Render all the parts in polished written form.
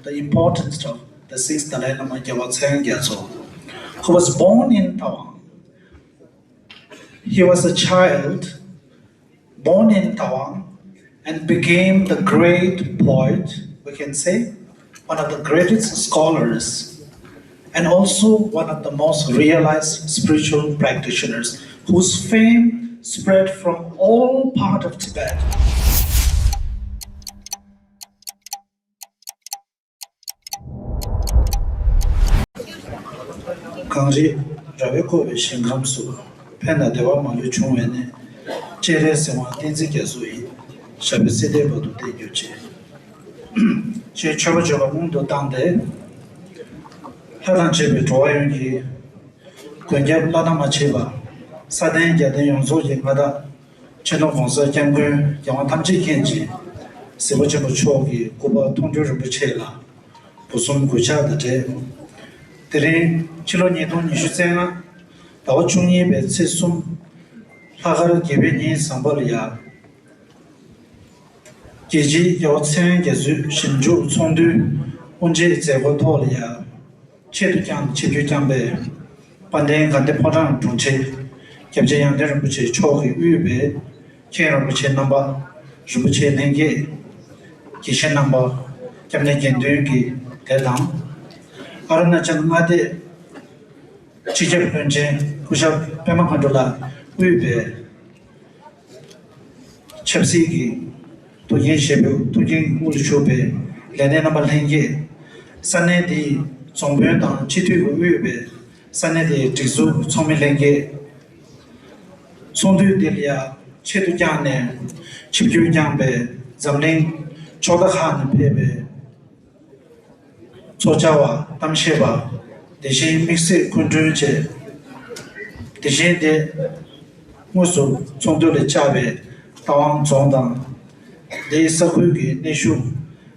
the importance of the 𝗧𝗨𝗟𝗏𝗡𝗨 𝗟𝗡𝗡𝗅, who was born in Tawang. He was a child born in Tawang and became the great poet, we can say, one of the greatest scholars, and also one of the most realized spiritual practitioners, whose fame spread from all parts of Tibet. Kanji Raveko Shingamsu, Pena Deva Malu Chungwene, Chere Sewa Dinzi Gezui, Shabiside Bodu de Yuchi. Che Chavajoga Mundo Dande, Hadan Chebe Toyungi, Kunjab Lada Macheva, Saden Yaden Yonzo Yemada, Cheno Fonsa Jangun, Yamantamji Kenji, Sewajabu Chogi, Kuba Tonjo Buchela, Pusum Gucha the Day. Tere chilo nido nishu tsenga, dawa chungye be tse sum, lagar gebe nye sambal ya. Geji yaw tsen gezu shinju tsondu, unje zego tol ya. Chedu kyang be, panden gande podang chungche, kyabje yangde rumbuche choki uyu be, kyen rumbuche namba, rumbuche nenge, kishen namba, kyabne gendu ki telang. Arana Chanmade Chichap Punje, Kushap Pemakandola, Ube Chapsiki, Tujin Shebu, Tujin Ulushobe, Lenena Malenge, Sane di Sombenta, Chitu Ube, Sane di Tizu, Somilenge, Sondu Delia, Chetu Jane, Chipu Jambe, Zamling, Chodahan Pebe. Sojawa, Tamsheba, Deji Mixi Kundruche, Deji de Musu, Sondule Chabe, Tawang Zondang, De Sakugi, Nishu,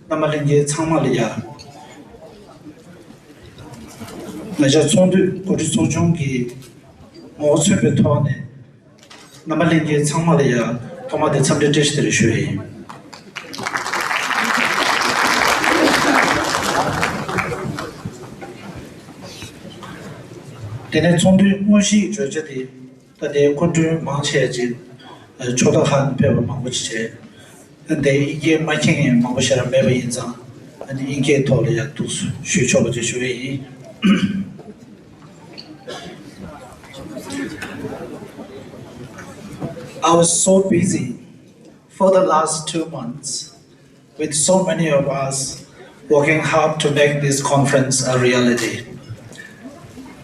Namalinge Tsamalia, Naja Sondu, Kurisojungi, Mosupetone, Namalinge Tsamalia, Toma de Samdetish Shui. Tene Sondu Mushi Jojadi, that they could do Mancheji, Chodahan Peva Manguche, and they gave my king and Mangushara Beba Inza, and Inke Tolia to Shuchobatishui. I was so busy for the last 2 months with so many of us working hard to make this conference a reality.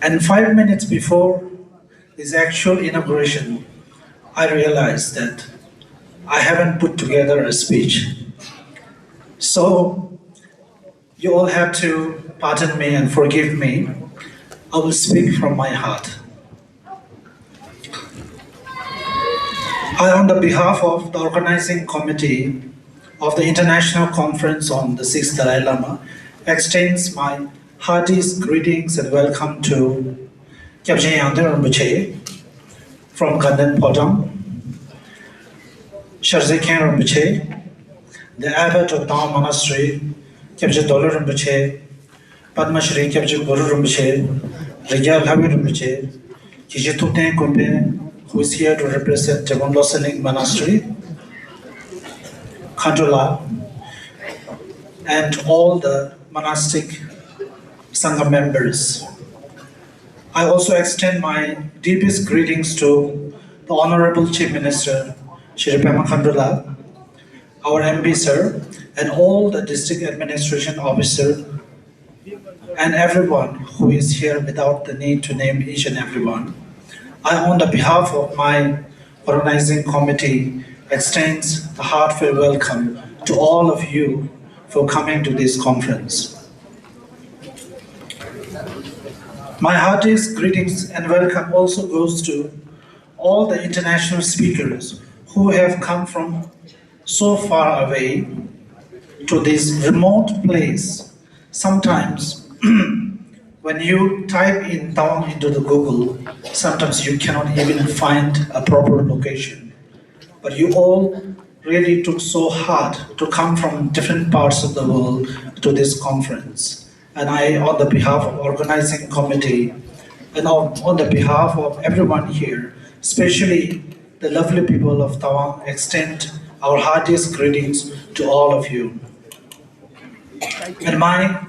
And 5 minutes before this actual inauguration, I realized that I haven't put together a speech. So you all have to pardon me and forgive me. I will speak from my heart. I, on the behalf of the organizing committee of the International Conference on the 𝗧𝗨𝗟𝗏𝗏, extends my heartiest greetings and welcome to Kyabje Yangde Rinpoche from Ganden Podang, 𝗧𝗨𝗟𝗏𝗡 Rinpoche, the abbot of Tawang Monastery, Kyabje Dolu Rinpoche, Padma Shri Kyabje Guru Rinpoche, Rigya Lhavi Rinpoche, 𝗧𝗬𝗡𝗏𝗡𝗭𝗜, who is here to represent Jabon Loseling Monastery, Khandola, and all the monastic Sangha members. I also extend my deepest greetings to the Honorable Chief Minister, Shri Pema Khandola, our MB sir, and all the district administration officer, and everyone who is here without the need to name each and everyone. I, on the behalf of my organizing committee, extends a heartfelt welcome to all of you for coming to this conference. My heartiest greetings and welcome also goes to all the international speakers who have come from so far away to this remote place. Sometimes when you type in Tawang into the Google, sometimes you cannot even find a proper location. But you all really took so hard to come from different parts of the world to this conference. And I, on the behalf of organizing committee, and on the behalf of everyone here, especially the lovely people of Tawang, extend our heartiest greetings to all of you. And my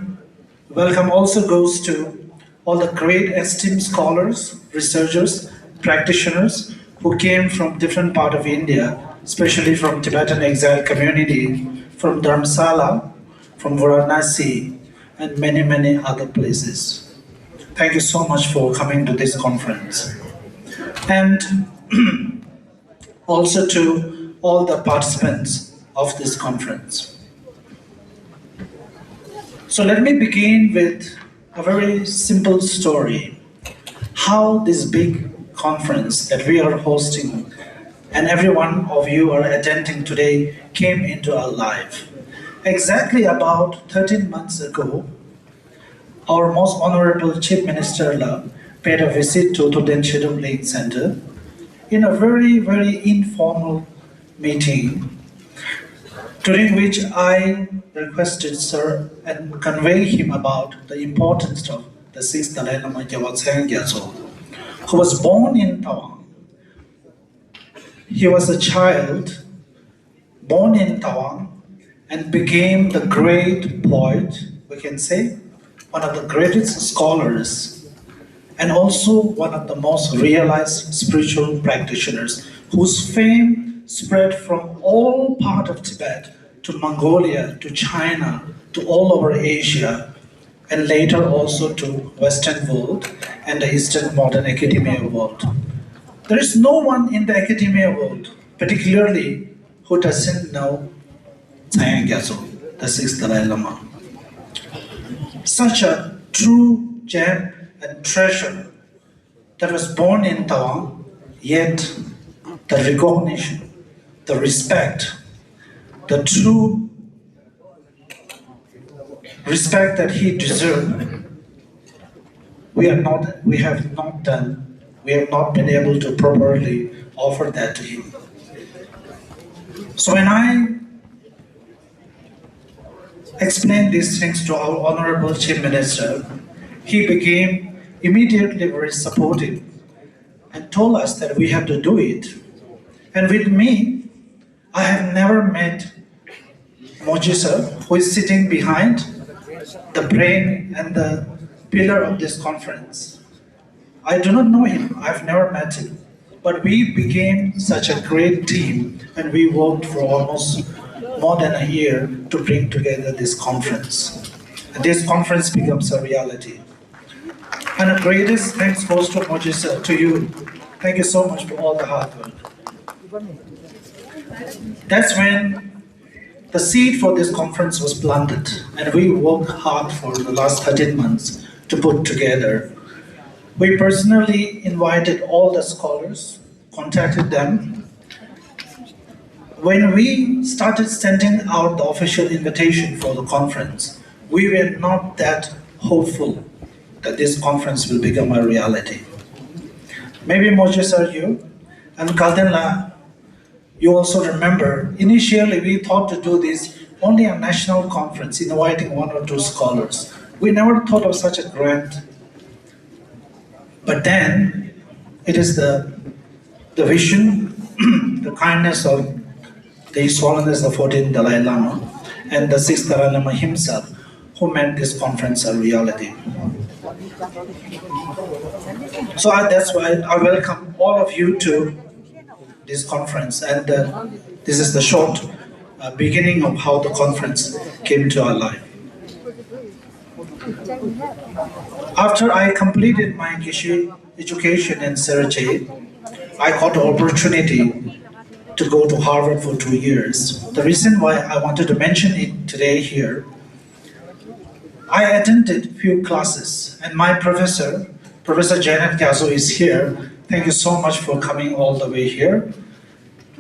welcome also goes to all the great esteemed scholars, researchers, practitioners who came from different parts of India, especially from Tibetan exile community, from Dharamsala, from Varanasi, and many, many other places. Thank you so much for coming to this conference. And also to all the participants of this conference. So let me begin with a very simple story. How this big conference that we are hosting and every one of you are attending today came into our life. Exactly about 13 months ago, our most honorable Chief Minister paid a visit to 𝗧𝗏𝗡𝗏 Center in a very, very informal meeting, during which I requested Sir and convey him about the importance of the 𝗧𝗨𝗟𝗞𝗨, who was born in Tawang. He was a child born in Tawang and became the great poet, we can say, one of the greatest scholars, and also one of the most realized spiritual practitioners, whose fame spread from all parts of Tibet to Mongolia, to China, to all over Asia, and later also to Western world and the Eastern modern academia world. There is no one in the academia world, particularly, who doesn't know 𝗧𝗨𝗟𝗞𝗨, the sixth Dalai Lama. Such a true gem and treasure that was born in Tawang, yet the recognition, the respect, the true respect that he deserved, we have not been able to properly offer that to him. So when I explained these things to our Honorable Chief Minister, he became immediately very supportive and told us that we have to do it. And with me, I have never met Moji sir, who is sitting behind the brain and the pillar of this conference. I do not know him, I've never met him. But we became such a great team, and we worked for almost more than a year to bring together this conference. And this conference becomes a reality. And the greatest thanks goes to Moji sir, to you. Thank you so much for all the hard work. That's when the seed for this conference was planted, and we worked hard for the last 13 months to put together. We personally invited all the scholars, contacted them. When we started sending out the official invitation for the conference, we were not that hopeful that this conference will become a reality. Maybe Moji sir, you, and Kaldenla, you also remember, initially we thought to do this only a national conference, inviting 1 or 2 scholars. We never thought of such a grand. But then, it is the vision, the kindness of the His Holiness the 14th Dalai Lama and the 6th Dalai Lama himself, who made this conference a reality. So that's why I welcome all of you to this conference, and this is the short beginning of how the conference came to our life. After I completed my education in 𝗧𝗏𝗡𝗏, I got the opportunity to go to Harvard for 2 years. The reason why I wanted to mention it today here, I attended few classes, and my professor, Professor Janet Gazo, is here. Thank you so much for coming all the way here.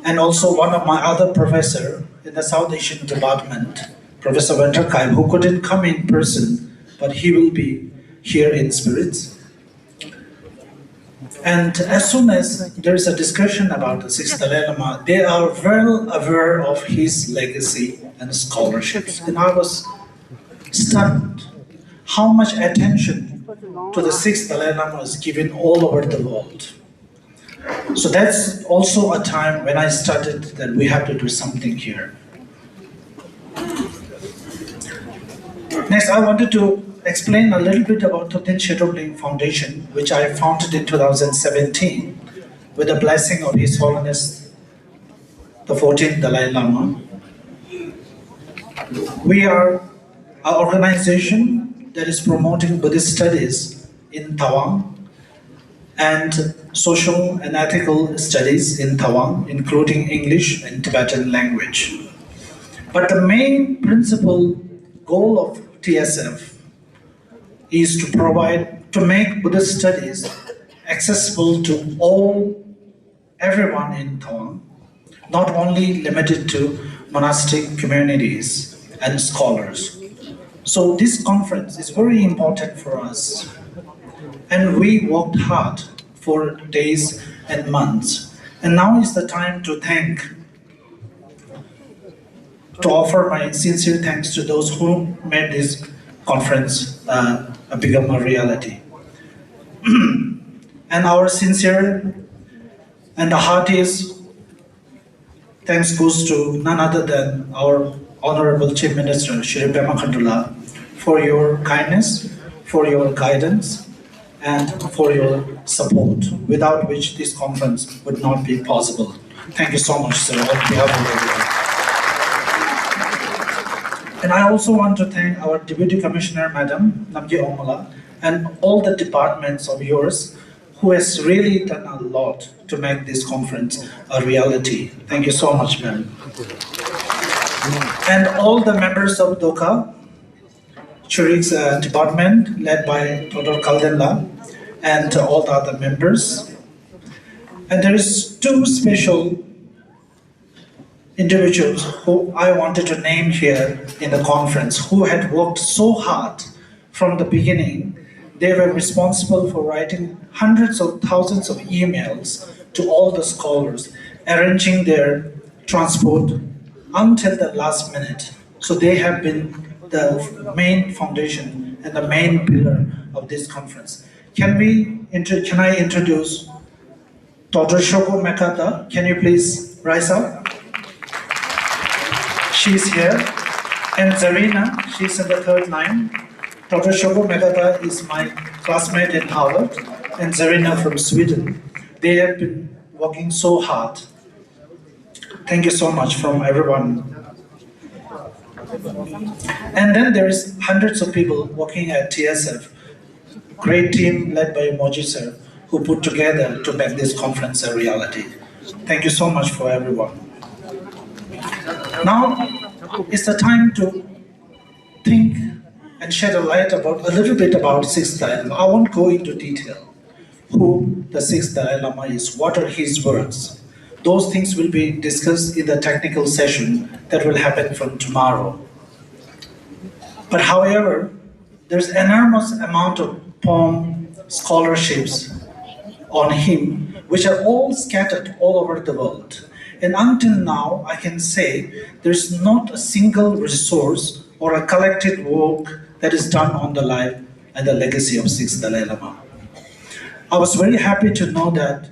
And also one of my other professor in the South Asian department, Professor 𝗏𝗏𝗏𝗏, who couldn't come in person, but he will be here in spirits. And as soon as there is a discussion about the 6th Dalai Lama, they are well aware of his legacy and scholarships. And I was stunned how much attention to the 6th Dalai Lama is given all over the world. So that's also a time when I started that we have to do something here. Next, I wanted to explain a little bit about 𝗧𝗏𝗡𝗏 Foundation, which I founded in 2017 with the blessing of His Holiness the 14th Dalai Lama. We are an organization that is promoting Buddhist studies in Tawang and social and ethical studies in Tawang, including English and Tibetan language. But the main principal goal of TSF is to make Buddhist studies accessible to everyone in Tawang, not only limited to monastic communities and scholars. So this conference is very important for us. And we worked hard for days and months. And now is the time to offer my sincere thanks to those who made this conference become a reality. And our sincere and the heartiest thanks goes to none other than our Honorable Chief Minister, Shri Pema Khandula, for your kindness, for your guidance, and for your support, without which this conference would not be possible. Thank you so much, sir, on behalf of everyone. And I also want to thank our Deputy Commissioner, Madam Namgye Omala, and all the departments of yours who has really done a lot to make this conference a reality. Thank you so much, ma'am. And all the members of DOCA, Churik's department, led by Dr. Kaldenla, and all the other members. And there is two special individuals who I wanted to name here in the conference, who had worked so hard from the beginning. They were responsible for writing hundreds of thousands of emails to all the scholars, arranging their transport until the last minute. So they have been the main foundation and the main pillar of this conference. Can I introduce Dr. 𝗧𝗏𝗡𝗏? Can you please rise up? She's here. And Zarina, she's in the third line. Dr. 𝗧𝗏𝗡𝗏 is my classmate in Harvard, and Zarina from Sweden. They have been working so hard. Thank you so much from everyone. And then there is hundreds of people working at TSF. Great team led by Moji sir, who put together to make this conference a reality. Thank you so much for everyone. Now it's the time to think and shed a light about a little bit about 6th Dalai Lama. I won't go into detail who the 6th Dalai Lama is, what are his words. Those things will be discussed in the technical session that will happen from tomorrow. But however, there's enormous amount of poem scholarships on him, which are all scattered all over the world. And until now, I can say there's not a single resource or a collected work that is done on the life and the legacy of 6th Dalai Lama. I was very happy to know that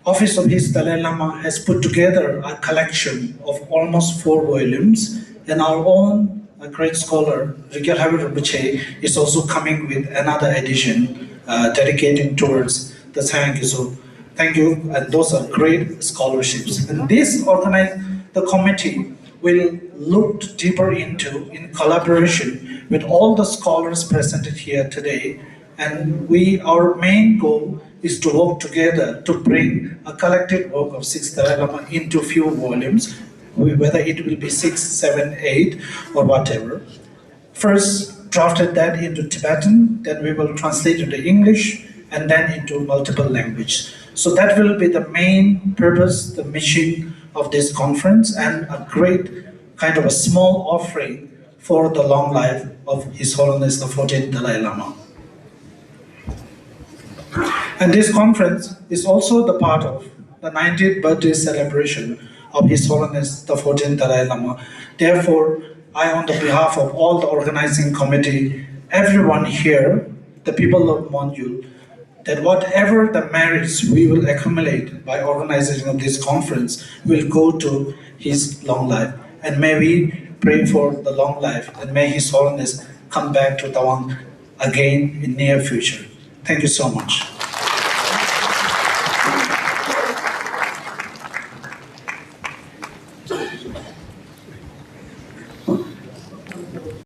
Office of His Dalai Lama has put together a collection of almost 4 volumes, and our own great scholar, 𝗧𝗏𝗡𝗏 is also coming with another edition dedicated towards the 𝗧𝗏𝗡𝗏. So thank you, and those are great scholarships. And the committee will look deeper into, in collaboration with all the scholars presented here today, and our main goal is to work together to bring a collected work of 6th Dalai Lama into few volumes, whether it will be 6, 7, 8, or whatever. First, drafted that into Tibetan, then we will translate into English, and then into multiple languages. So that will be the main purpose, the mission of this conference, and a great kind of a small offering for the long life of His Holiness the 14th Dalai Lama. And this conference is also the part of the 90th birthday celebration of His Holiness the 14th Dalai Lama. Therefore, I, on the behalf of all the organizing committee, everyone here, the people of Monyul, that whatever the merits we will accumulate by organizing of this conference will go to his long life. And may we pray for the long life, and may His Holiness come back to Tawang again in near future. Thank you so much.